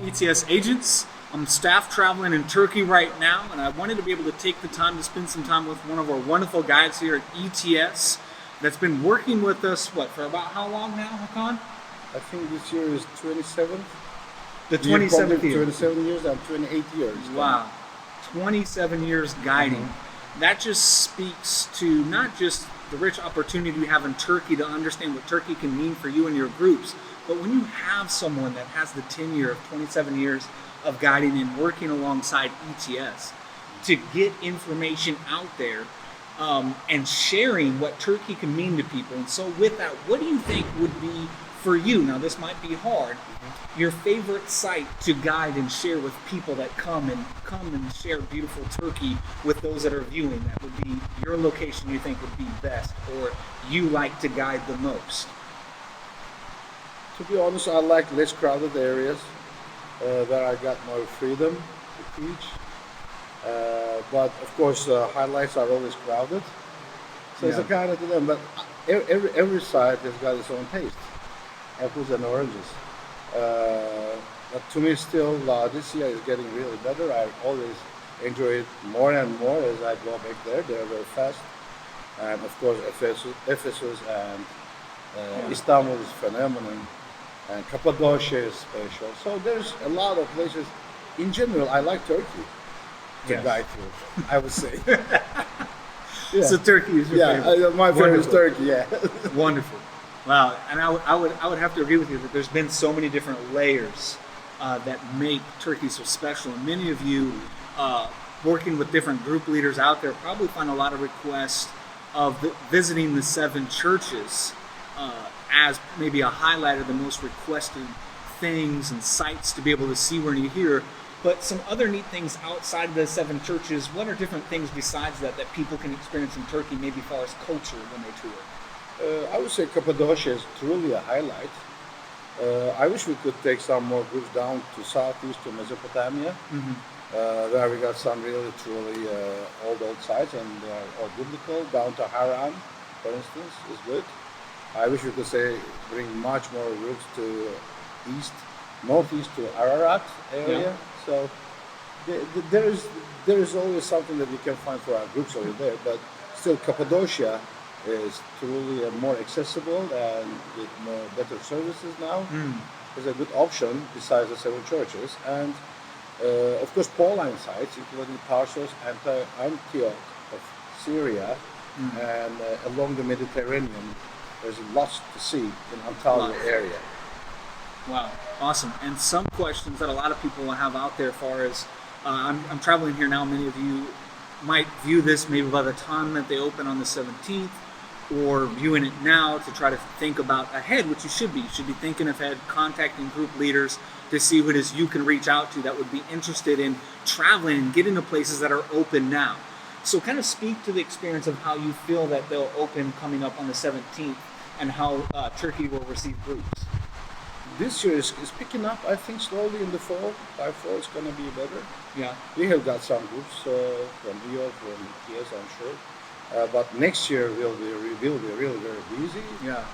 ETS agents. I'm staff traveling in Turkey right now, and I wanted to be able to take the time to spend some time with one of our wonderful guides here at ETS that's been working with us, for about how long now, Hakan? I think this year is 27th. The 27th year. 27 years and 28 years. Wow. 27 years guiding. That just speaks to not just the rich opportunity you have in Turkey to understand what Turkey can mean for you and your groups, but when you have someone that has the tenure of 27 years of guiding and working alongside ETS to get information out there and sharing what Turkey can mean to people. And so with that, what do you think would be for you, now this might be hard, your favorite site to guide and share with people that come and share beautiful Turkey with those that are viewing? That would be your location you think would be best, or you like to guide the most? To be honest, I like less crowded areas where I got more freedom to teach. But of course, highlights are always crowded. So it's a kind of to them. But every site has got its own taste. Apples and oranges. But to me, still, this year is getting really better. I always enjoy it more and more as I go back there. They're very fast. And of course, Ephesus and Istanbul is phenomenal. And Cappadocia is special. So there's a lot of places. In general, I like Turkey to guide through, I would say. Yeah. So Turkey is your favorite? Yeah, my favorite is Turkey, yeah. Wonderful. Wow, and I would have to agree with you that there's been so many different layers that make Turkey so special. And many of you working with different group leaders out there probably find a lot of requests of visiting the 7 churches as maybe a highlight of the most requested things and sites to be able to see when you're here. But some other neat things outside of the 7 churches, what are different things besides that people can experience in Turkey, maybe as far as culture when they tour? I would say Cappadocia is truly a highlight. I wish we could take some more groups down to southeast to Mesopotamia, where we got some really truly old sites and they are all biblical. Down to Haran, for instance, is good. I wish we could bring much more groups to northeast to Ararat area. Yeah. So there is always something that we can find for our groups over there. But still, Cappadocia is truly more accessible and with better services now. It's a good option besides the 7 churches. And of course, Pauline sites, including Tarsus and Antioch of Syria, and along the Mediterranean. There's lots to see in Antalya area. Wow, awesome. And some questions that a lot of people have out there as far as, I'm traveling here now, many of you might view this maybe by the time that they open on the 17th, or viewing it now to try to think about ahead, which you should be. You should be thinking ahead, contacting group leaders to see what it is you can reach out to that would be interested in traveling and getting to places that are open now. So kind of speak to the experience of how you feel that they'll open coming up on the 17th and how Turkey will receive groups. This year is picking up, I think, slowly in the fall. By fall, it's going to be better. Yeah. We have got some groups from Rio, from ETS, I'm sure. But next year will be really very busy. Yeah.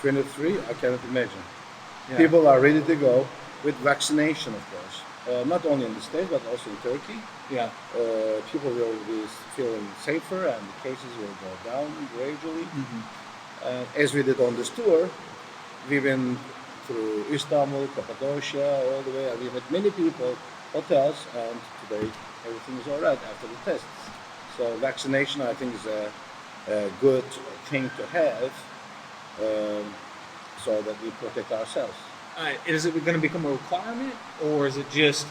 23, I cannot imagine. Yeah. People are ready to go with vaccination, of course. Not only in the States, but also in Turkey. Yeah. People will be feeling safer and the cases will go down gradually. As we did on this tour, we've been through Istanbul, Cappadocia, all the way. We met many people, hotels, and today everything is all right after the tests. So vaccination, I think, is a good thing to have so that we protect ourselves. Is it going to become a requirement, or is it just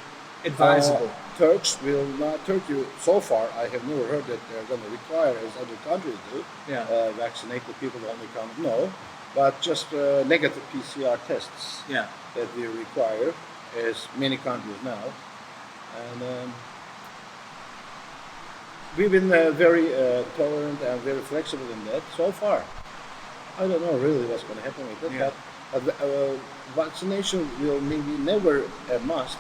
advisable? Turkey, so far, I have never heard that they're going to require, as other countries do, vaccinate the people only come. No, but just negative PCR tests that we require, as many countries now. And we've been very tolerant and very flexible in that so far. I don't know really what's going to happen with it, but vaccination will maybe never a must,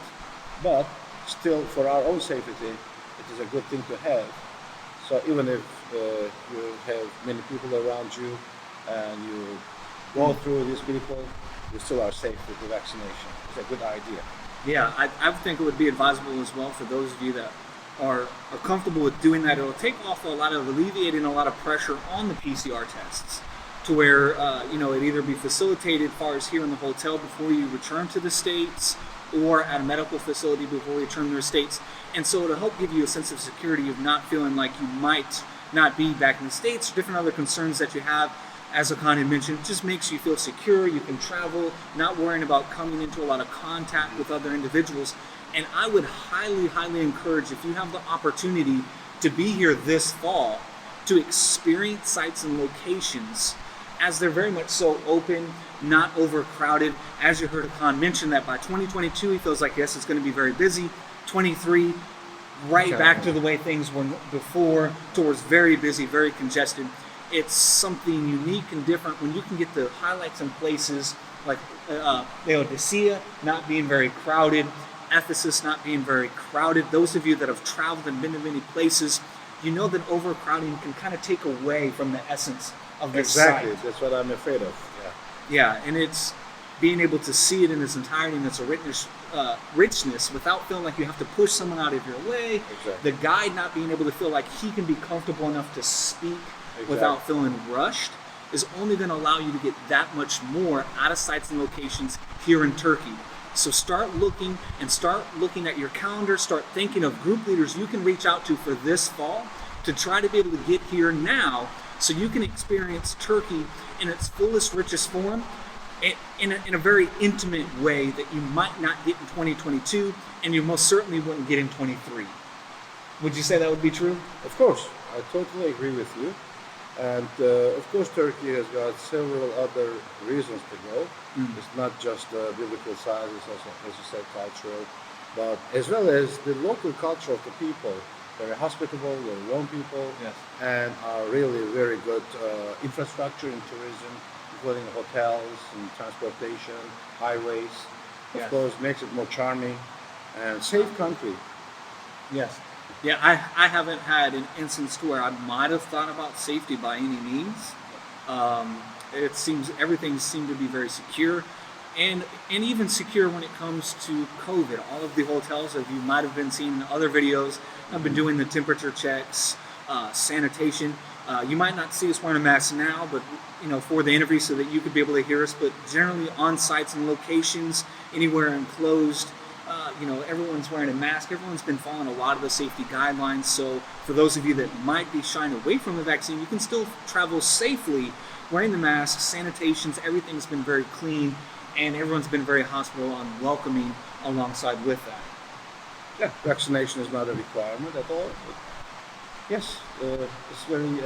but still for our own safety, it is a good thing to have. So even if you have many people around you and you go through these people, we still are safe with the vaccination. It's a good idea. Yeah, I think it would be advisable as well for those of you that are comfortable with doing that. It'll take off alleviating a lot of pressure on the PCR tests, to where it either be facilitated as far as here in the hotel before you return to the States, or at a medical facility before you return to the States. And so it'll help give you a sense of security of not feeling like you might not be back in the States, different other concerns that you have. As Hakan had mentioned, it just makes you feel secure. You can travel, not worrying about coming into a lot of contact with other individuals. And I would highly, highly encourage, if you have the opportunity to be here this fall, to experience sites and locations, as they're very much so open, not overcrowded. As you heard Hakan mention, that by 2022 he feels like, yes, it's going to be very busy. 23, right back to the way things were before, towards very busy, very congested. It's something unique and different when you can get the highlights in places like Laodicea not being very crowded, Ephesus not being very crowded. Those of you that have traveled and been to many places, you know that overcrowding can kind of take away from the essence of this site. Exactly, that's what I'm afraid of. Yeah, and it's being able to see it in its entirety and its richness without feeling like you have to push someone out of your way. Exactly. The guide not being able to feel like he can be comfortable enough to speak without feeling rushed is only going to allow you to get that much more out of sites and locations here in Turkey. So start looking at your calendar, start thinking of group leaders you can reach out to for this fall to try to be able to get here now so you can experience Turkey in its fullest, richest form in a very intimate way that you might not get in 2022 and you most certainly wouldn't get in 23. Would you say that would be true? Of course, I totally agree with you. And of course, Turkey has got several other reasons to go. It's not just biblical size, it's also, as you said, cultural, but as well as the local culture of the people. Very hospitable, they're warm people, yes, and are really very good infrastructure in tourism, including hotels and transportation, highways. Of course, makes it more charming and safe country. Yes. Yeah, I haven't had an instance to where I might have thought about safety by any means. It seems everything seemed to be very secure, and even secure when it comes to COVID. All of the hotels, as you might have been seeing in other videos, have been doing the temperature checks, sanitation. You might not see us wearing a mask now, but for the interview, so that you could be able to hear us. But generally, on sites and locations, anywhere enclosed, everyone's wearing a mask. Everyone's been following a lot of the safety guidelines. So for those of you that might be shying away from the vaccine, you can still travel safely wearing the masks, sanitations. Everything's been very clean, and everyone's been very hospitable and welcoming alongside with that. Yeah, vaccination is not a requirement at all. But yes, it's very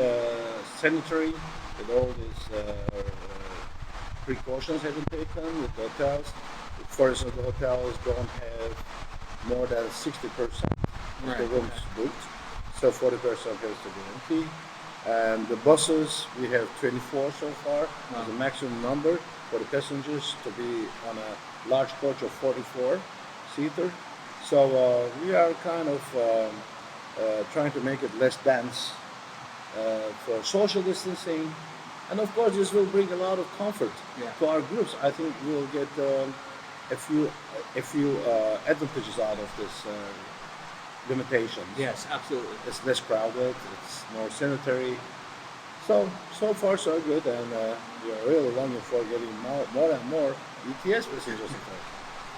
sanitary with all these precautions have been taken with the hotels. For instance, the hotels don't have more than 60% of the rooms booked, so 40% has to be empty. And the buses, we have 24 so far, the maximum number for the passengers to be on a large coach of 44-seater. So we are kind of trying to make it less dense for social distancing. And of course, this will bring a lot of comfort to our groups. I think we'll get a few advantages out of this limitations. Yes, absolutely. It's less crowded, it's more sanitary. So far so good, and we are really longing for getting more and more ETS passengers.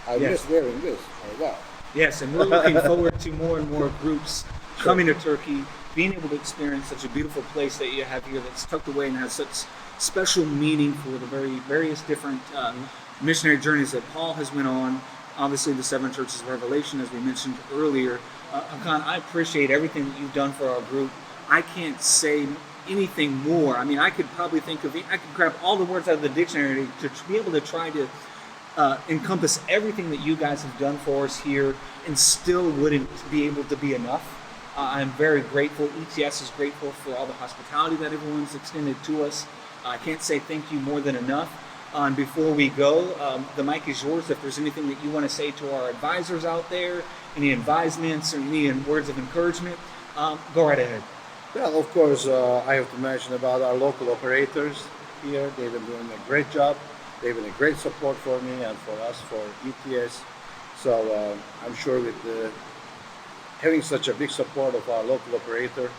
I miss wearing this. Oh, wow. Yes, and we're looking forward to more and more groups coming to Turkey, being able to experience such a beautiful place that you have here that's tucked away and has such special meaning for the various different missionary journeys that Paul has went on. Obviously, the 7 churches of Revelation, as we mentioned earlier. Hakan, I appreciate everything that you've done for our group. I can't say anything more. I mean, I could probably I could grab all the words out of the dictionary to be able to try to encompass everything that you guys have done for us here, and still wouldn't be able to be enough. I'm very grateful. ETS is grateful for all the hospitality that everyone's extended to us. I can't say thank you more than enough. And before we go, the mic is yours. If there's anything that you want to say to our advisors out there, any advisements or any words of encouragement, go right ahead. Well, of course, I have to mention about our local operators here. They've been doing a great job. They've been a great support for me and for us for ETS. So I'm sure with having such a big support of our local operator,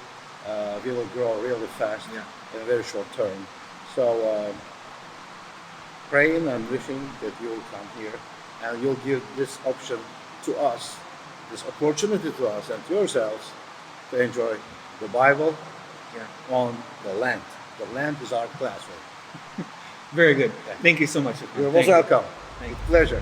we will grow really fast in a very short term. So praying and wishing that you will come here and you'll give this option to us, this opportunity to us and to yourselves to enjoy the Bible on the land. The land is our classroom. Very good. Thank you so much. You're most welcome. Thank you. With pleasure.